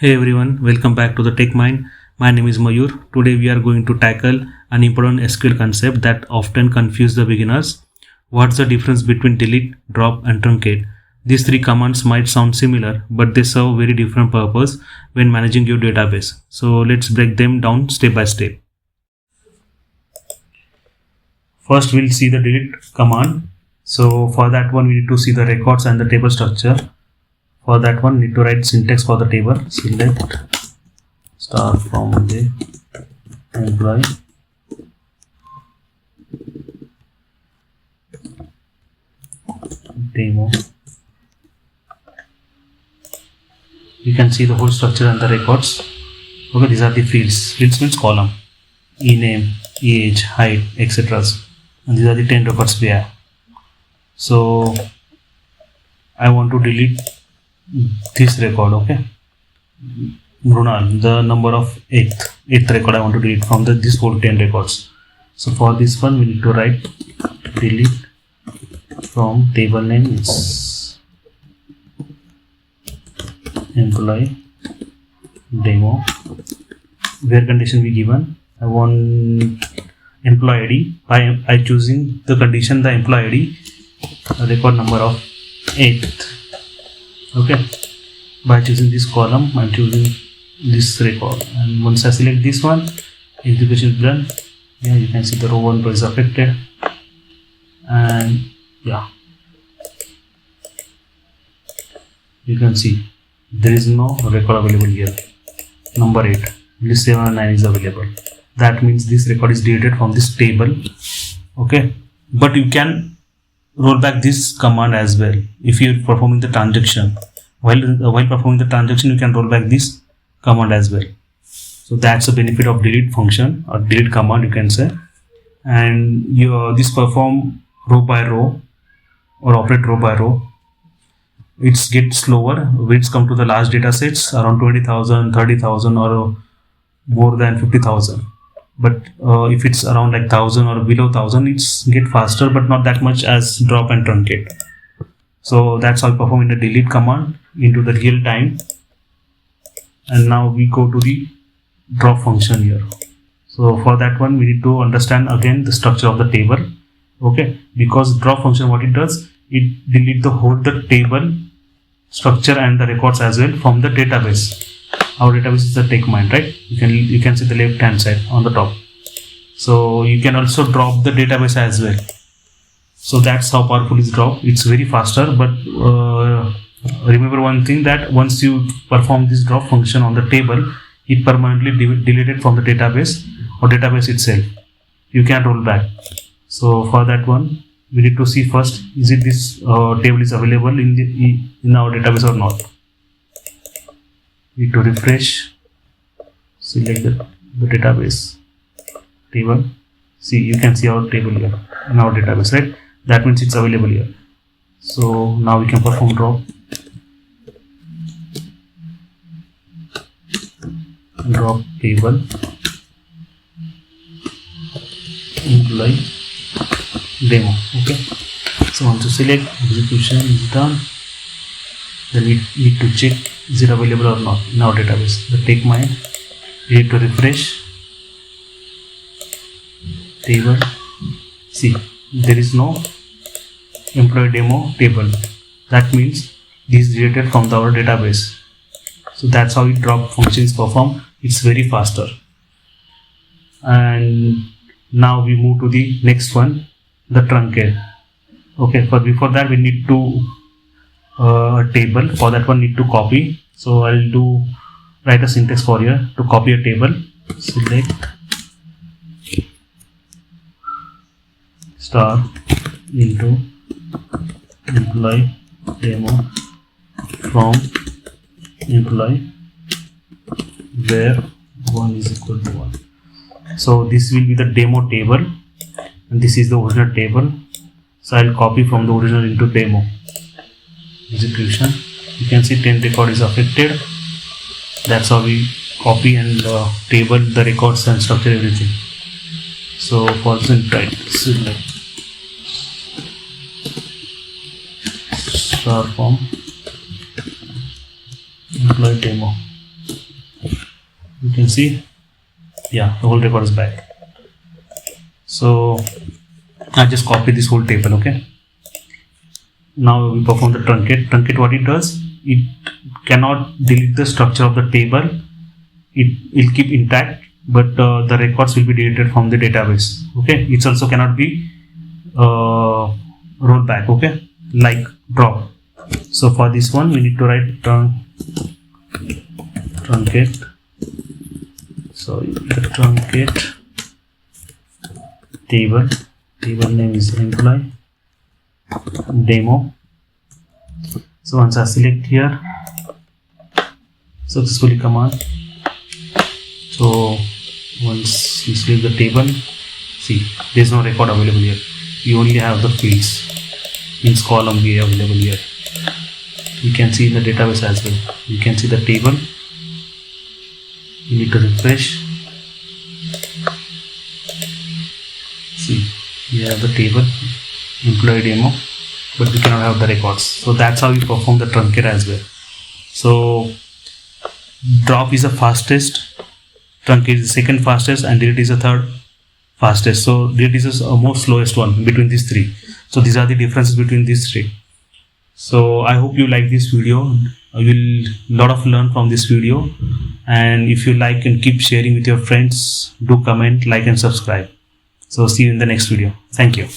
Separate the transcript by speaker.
Speaker 1: Hey everyone, welcome back to the Tech Mind. My name is Mayur. Today we are going to tackle an important SQL concept that often confuses the beginners. What's the difference between delete, drop and truncate? These three commands might sound similar, but they serve very different purpose when managing your database. So let's break them down step by step. First we'll see the delete command. So for that one we need to see the records and the table structure. For that one, need to write syntax for the table. Select star from the employee demo. You can see the whole structure and the records. Okay, these are the fields. Fields means column, e-name, age, height, etc. And these are the 10 records we have. So I want to delete this record. Okay, Brunal, the number of eighth record I want to delete from this whole 10 records. So for this one we need to write delete from table name is employee demo, where condition we given. I want employee ID. I choosing the condition the employee ID record number of 8th. Okay, by choosing this column I'm choosing this record, and once I select this one, execution is done. Yeah, you can see the row 1 is affected, and yeah, you can see there is no record available here. Number 8, list 7 and 9 is available. That means this record is deleted from this table. Okay, but you can roll back this command as well. If you're performing the transaction, while performing the transaction, you can roll back this command as well. So that's the benefit of delete function or delete command, you can say. And this perform row by row or operate row by row. It's get slower when it's come to the large data sets around 20,000, 30,000 or more than 50,000. But if it's around like 1,000 or below 1,000, it's get faster, but not that much as drop and truncate. So that's how we perform in the delete command into the real time. And now we go to the drop function here. So for that one we need to understand again the structure of the table. Okay, because drop function, what it does, it delete the whole the table structure and the records as well from the database. Our database is the TechMind, right? You can see the left hand side on the top. So you can also drop the database as well. So that's how powerful is drop. It's very faster, but remember one thing, that once you perform this drop function on the table, it permanently deleted from the database or database itself. You can roll back. So for that one we need to see first, is it this table is available in our database or not. Need to refresh, select the database table. See, you can see our table here in our database, right? That means it's available here. So now we can perform drop table employee demo. Okay, so once you select, execution is done. Then we need to check is it available or not in our database. The TechMind, we need to refresh table. See, there is no employee demo table. That means this is deleted from our database. So that's how it drop function is performed. It's very faster. And now we move to the next one, the truncate. Okay, but before that we need to table. For that one need to copy. So I'll write a syntax for here to copy a table. Select star into employee demo from employee where 1 is equal to 1. So this will be the demo table and this is the original table. So I'll copy from the original into demo. Execution, you can see 10 record is affected. That's how we copy and table the records and structure everything. So for syntax, select star from employee demo You can see, yeah, the whole record is back. So I just copy this whole table. Okay, now we perform the truncate. Truncate, what it does, it cannot delete the structure of the table. It will keep intact, but the records will be deleted from the database. Okay, it also cannot be rolled back. Okay, like drop. So for this one, we need to write truncate. So the truncate table name is employee demo. So once I select here, successfully command. So once you select the table, see, there is no record available here. You only have the fields, means column B available here. You can see in the database as well. You can see the table. You need to refresh. See, we have the table, employee demo, but we cannot have the records. So that's how we perform the truncate as well. So drop is the fastest, truncate is the second fastest, and delete is the third fastest. So delete is the most slowest one between these three. So these are the differences between these three. So I hope you like this video. I will lot of learn from this video, and if you like and keep sharing with your friends, do comment, like and subscribe. So see you in the next video. Thank you.